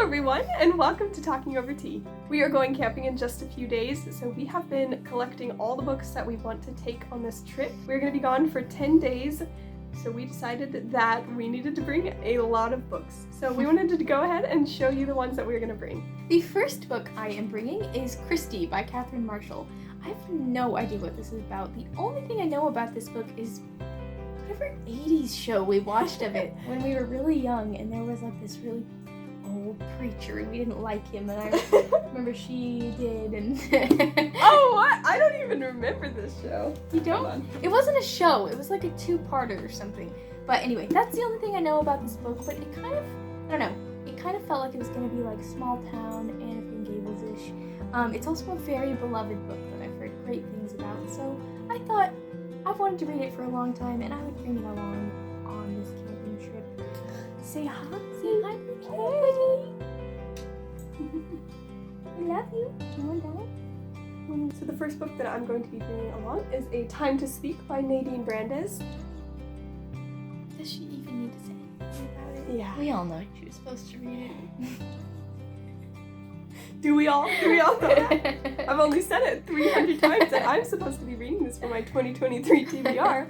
everyone, and welcome to Talking Over Tea. We are going camping in just a few days, so we have been collecting all the books that we want to take on this trip. We're going to be gone for 10 days, so we decided that we needed to bring a lot of books. So we wanted to go ahead and show you the ones that we were going to bring. The first book I am bringing is Christie by Catherine Marshall. I have no idea what this is about. The only thing I know about this book is whatever 80s show we watched of it when we were really young, and there was like this really old preacher and we didn't like him, and I remember she did, and Oh, what? I don't even remember this show. You don't? It wasn't a show, it was like a two-parter or something. But anyway, that's the only thing I know about this book, but it kind of, I don't know, it kind of felt like it was going to be like small town, Anne of Green Gables-ish. It's also a very beloved book that I've heard great things about, so I thought I've wanted to read it for a long time, and I would bring it along on this camping trip. Say hi, buddy. I love you. You want that? So the first book that I'm going to be bringing along is A Time to Speak by Nadine Brandes. Does she even need to say anything about it? Yeah. We all know she was supposed to read it. Do we all know that? I've only said it 300 times that I'm supposed to be reading this for my 2023 TBR.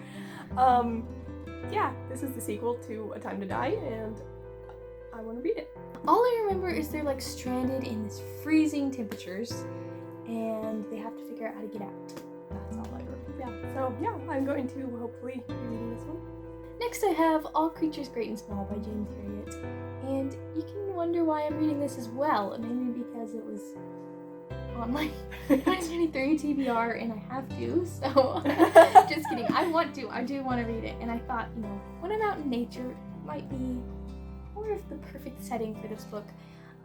Yeah, this is the sequel to A Time to Die, and I want to read it. All I remember is they're like stranded in this freezing temperatures, and they have to figure out how to get out. That's all I remember. Yeah, so yeah, I'm going to hopefully be reading this one. Next I have All Creatures Great and Small by James Herriot, and you can wonder why I'm reading this as well, mainly because it was on my 2023 TBR and I have to, so just kidding. I do want to read it, and I thought, when I'm out in nature, it might be more of the perfect setting for this book.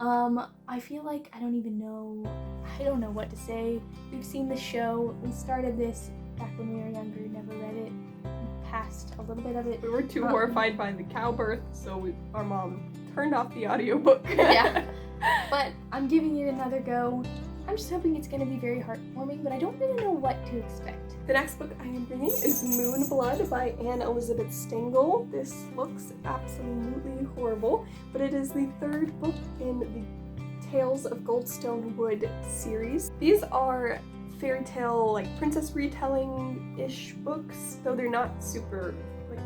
I feel like I don't know what to say. We've seen the show, we started this back when we were younger, never read it, passed a little bit of it. We were too horrified by the cow birth, so our mom turned off the audiobook. Yeah, but I'm giving it another go. I'm just hoping it's going to be very heartwarming, but I don't really know what to expect. The next book I am bringing is Moon Blood by Anne Elizabeth Stengel. This looks absolutely horrible, but it is the third book in the Tales of Goldstone Wood series. These are fairy tale, like princess retelling-ish books, though they're not super,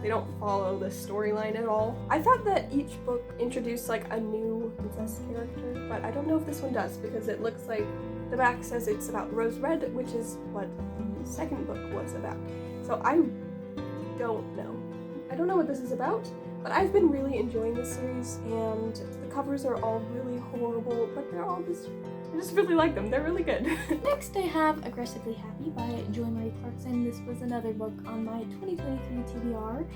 they don't follow the storyline at all. I thought that each book introduced like a new princess character, but I don't know if this one does, because it looks like the back says it's about Rose Red, which is what the second book was about. So I don't know. I don't know what this is about, but I've been really enjoying this series, and the covers are all really horrible, but I just really like them. They're really good. Next I have Aggressively Happy by Joy Marie Clarkson. This was another book on my 2023 TBR.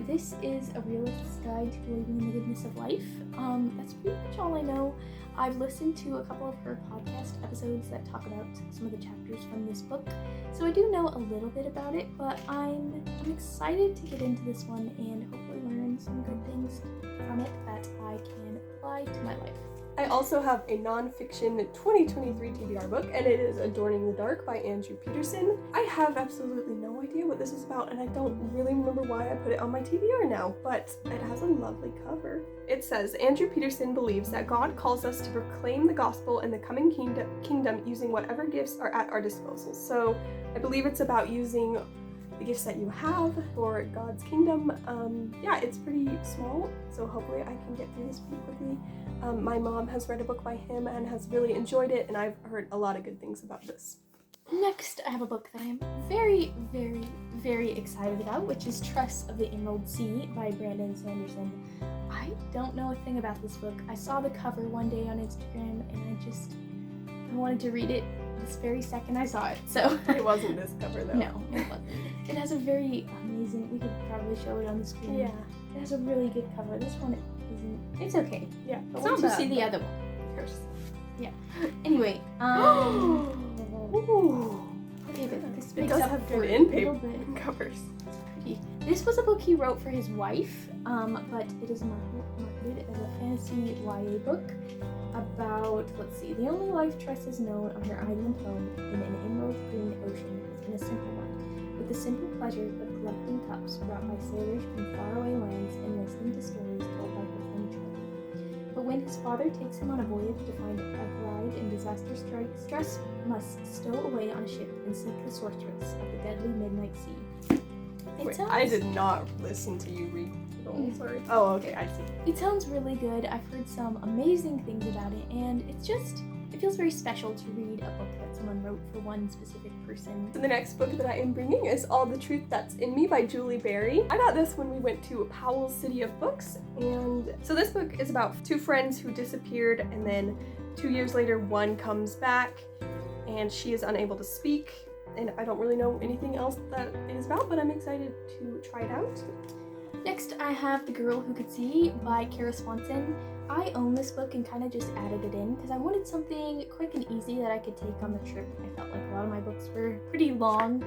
This is a realist's guide to believing in the goodness of life. That's pretty much all I know. I've listened to a couple of her podcast episodes that talk about some of the chapters from this book, so I do know a little bit about it, but I'm excited to get into this one and hopefully learn some good things from it that I can apply to my life. I also have a nonfiction 2023 TBR book, and it is Adorning the Dark by Andrew Peterson. I have absolutely no idea what this is about, and I don't really remember why I put it on my TBR now, but it has a lovely cover. It says, Andrew Peterson believes that God calls us to proclaim the gospel and the coming kingdom using whatever gifts are at our disposal. So I believe it's about using the gifts that you have for God's kingdom. Yeah, it's pretty small, so hopefully I can get through this pretty quickly. My mom has read a book by him and has really enjoyed it, and I've heard a lot of good things about this. Next, I have a book that I am very, very, very excited about, which is Trust of the Emerald Sea by Brandon Sanderson. I don't know a thing about this book. I saw the cover one day on Instagram, and I wanted to read it this very second I saw it, so. It wasn't this cover, though. No, it wasn't. It has a very amazing, we could probably show it on the screen. Yeah. It has a really good cover. This one isn't, it's okay. Yeah. But once you see the other one. First. Yeah. Anyway, Ooh. okay, but this It makes does up have for good a in little paper bit. covers. Pretty. This was a book he wrote for his wife, but it is marketed as a fantasy YA book about, the only life choices known on her island home in an emerald green ocean has been a simple one, with the simple pleasure of collecting cups brought by sailors from faraway lands and listening to stories told by her friend Charlie. But when when his father takes him on a voyage to find a bride and disaster strikes, Stress must stow away on a ship and seek the sorceress of the deadly midnight sea. Wait, I did not listen to you read. Oh, sorry. Oh, okay, I see. It sounds really good. I've heard some amazing things about it, and it feels very special to read a book that someone wrote for one specific person. So the next book that I am bringing is All the Truth That's in Me by Julie Berry. I got this when we went to Powell's City of Books, and so this book is about two friends who disappeared, and then 2 years later one comes back and she is unable to speak, and I don't really know anything else that it is about, but I'm excited to try it out. Next, I have The Girl Who Could See by Kara Swanson. I own this book and kind of just added it in because I wanted something quick and easy that I could take on the trip. I felt like a lot of my books were pretty long.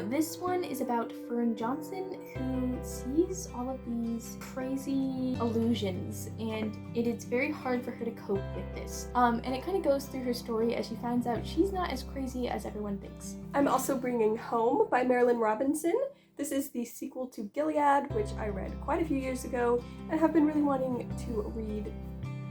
This one is about Fern Johnson, who sees all of these crazy illusions, and it is very hard for her to cope with this. And it kind of goes through her story as she finds out she's not as crazy as everyone thinks. I'm also bringing Home by Marilyn Robinson. This is the sequel to Gilead, which I read quite a few years ago and have been really wanting to read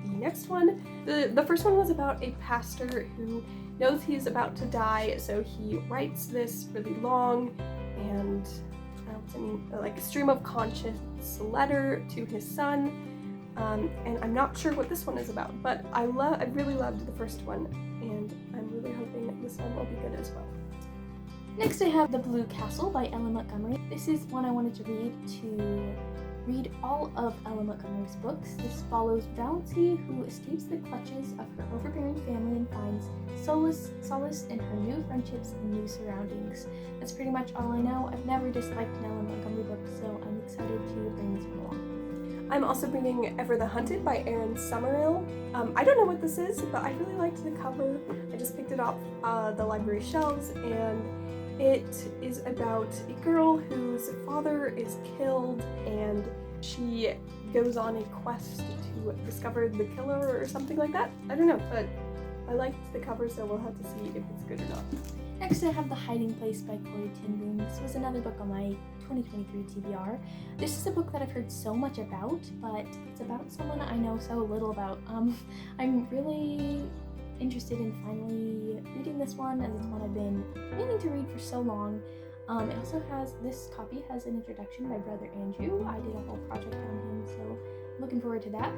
the next one. The first one was about a pastor who knows he is about to die, so he writes this really long and like a stream of conscience letter to his son. And I'm not sure what this one is about, but I really loved the first one, and I'm really hoping that this one will be good as well. Next I have The Blue Castle by Ellen Montgomery. This is one I wanted to read all of Ellen Montgomery's books. This follows Valency, who escapes the clutches of her overbearing family and finds solace in her new friendships and new surroundings. That's pretty much all I know. I've never disliked an Ellen Montgomery book, so I'm excited to bring this one along. I'm also bringing Ever the Hunted by Erin Summerall. I don't know what this is, but I really liked the cover. I just picked it off the library shelves, and it is about a girl whose father is killed, and she goes on a quest to discover the killer or something like that. I don't know, but I liked the cover, so we'll have to see if it's good or not. Next I have The Hiding Place by Corey Ten Boom. This was another book on my 2023 TBR. This is a book that I've heard so much about, but it's about someone I know so little about. I'm really interested in finally reading this one, as it's one I've been meaning to read for so long. It also this copy has an introduction by Brother Andrew. I did a whole project on him, so I'm looking forward to that.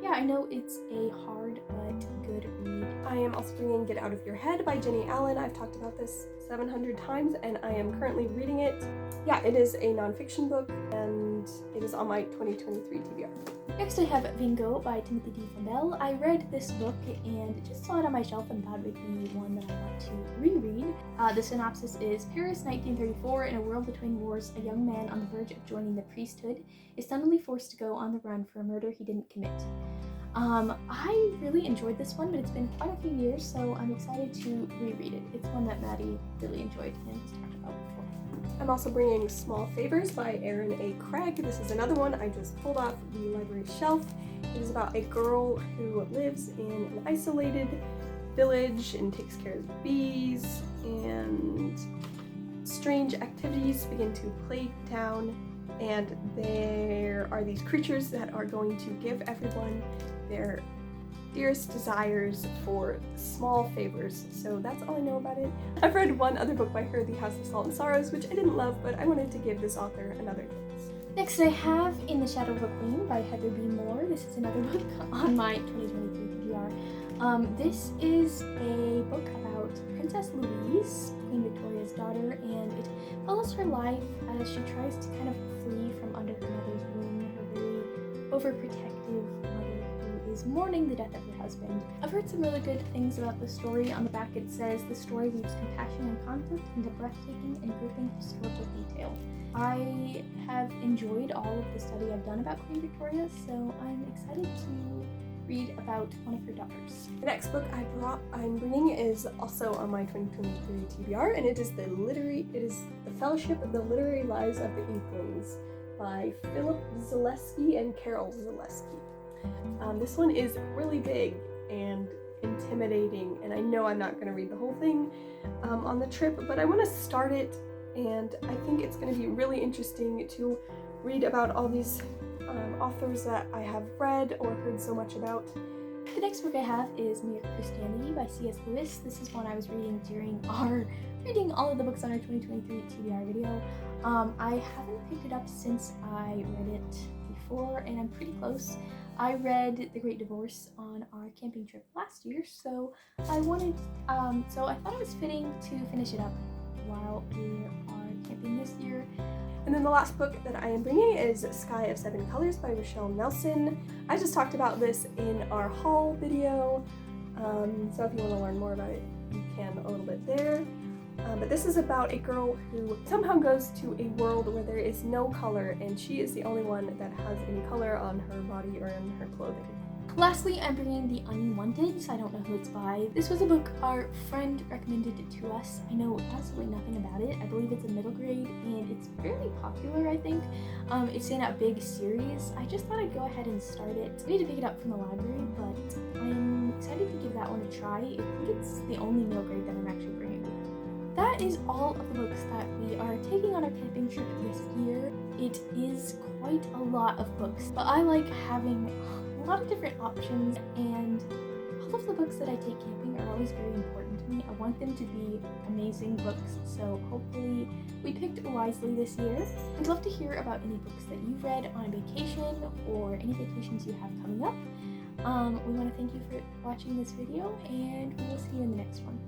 Yeah, I know it's a hard but good read. I am also bringing Get Out of Your Head by Jenny Allen. I've talked about this 700 times, and I am currently reading it. Yeah, it is a nonfiction book, and it is on my 2023 TBR. Next I have Vingo by Timothy D. Fambell. I read this book and just saw it on my shelf and thought it would be one that I want to reread. The synopsis is: Paris, 1934, in a world between wars, a young man on the verge of joining the priesthood is suddenly forced to go on the run for a murder he didn't commit. I really enjoyed this one, but it's been quite a few years, so I'm excited to reread it. It's one that Maddie really enjoyed and has talked about before. I'm also bringing Small Favors by Erin A. Craig. This is another one I just pulled off the library shelf. It is about a girl who lives in an isolated village and takes care of bees, and strange activities begin to plague town, and there are these creatures that are going to give everyone their dearest desires for small favors. So that's all I know about it. I've read one other book by her, The House of Salt and Sorrows, which I didn't love, but I wanted to give this author another chance. Next I have In the Shadow of a Queen by Heather B. Moore. This is another book on my 2023 TBR. This is a book about Princess Louise, Queen Victoria's daughter, and it follows her life as she tries to kind of flee from under her mother's womb, her very overprotective mother who is mourning the death of her husband. I've heard some really good things about the story. On the back it says, the story weaves compassion and conflict into breathtaking and gripping historical detail. I have enjoyed all of the study I've done about Queen Victoria, so I'm excited to read about one of her daughters. The next book I'm bringing is also on my 2023 TBR, and it is The Fellowship of the Literary Lives of the Inklings by Philip Zaleski and Carol Zaleski. This one is really big and intimidating, and I know I'm not going to read the whole thing on the trip, but I want to start it, and I think it's going to be really interesting to read about all these authors that I have read or heard so much about. The next book I have is Mere Christianity by C.S. Lewis. This is one I was reading during our reading all of the books on our 2023 TBR video. I haven't picked it up since I read it before, and I'm pretty close. I read The Great Divorce on our camping trip last year, so I thought it was fitting to finish it up while we are camping this year. And then the last book that I am bringing is Sky of Seven Colors by Rochelle Nelson. I just talked about this in our haul video, so if you want to learn more about it, you can a little bit there. But this is about a girl who somehow goes to a world where there is no color, and she is the only one that has any color on her body or in her clothing. Lastly, I'm bringing The Unwanted. I don't know who it's by. This was a book our friend recommended it to us. I know absolutely nothing about it. I believe it's a middle grade, and it's fairly popular, I think. It's in a big series. I just thought I'd go ahead and start it. I need to pick it up from the library, but I'm excited to give that one a try. I think it's the only middle grade that I'm actually bringing. That is all of the books that we are taking on our camping trip this year. It is quite a lot of books, but I like having a lot of different options, and all of the books that I take camping are always very important to me. I want them to be amazing books, so hopefully we picked wisely this year. I'd love to hear about any books that you've read on a vacation or any vacations you have coming up. We want to thank you for watching this video, and we will see you in the next one.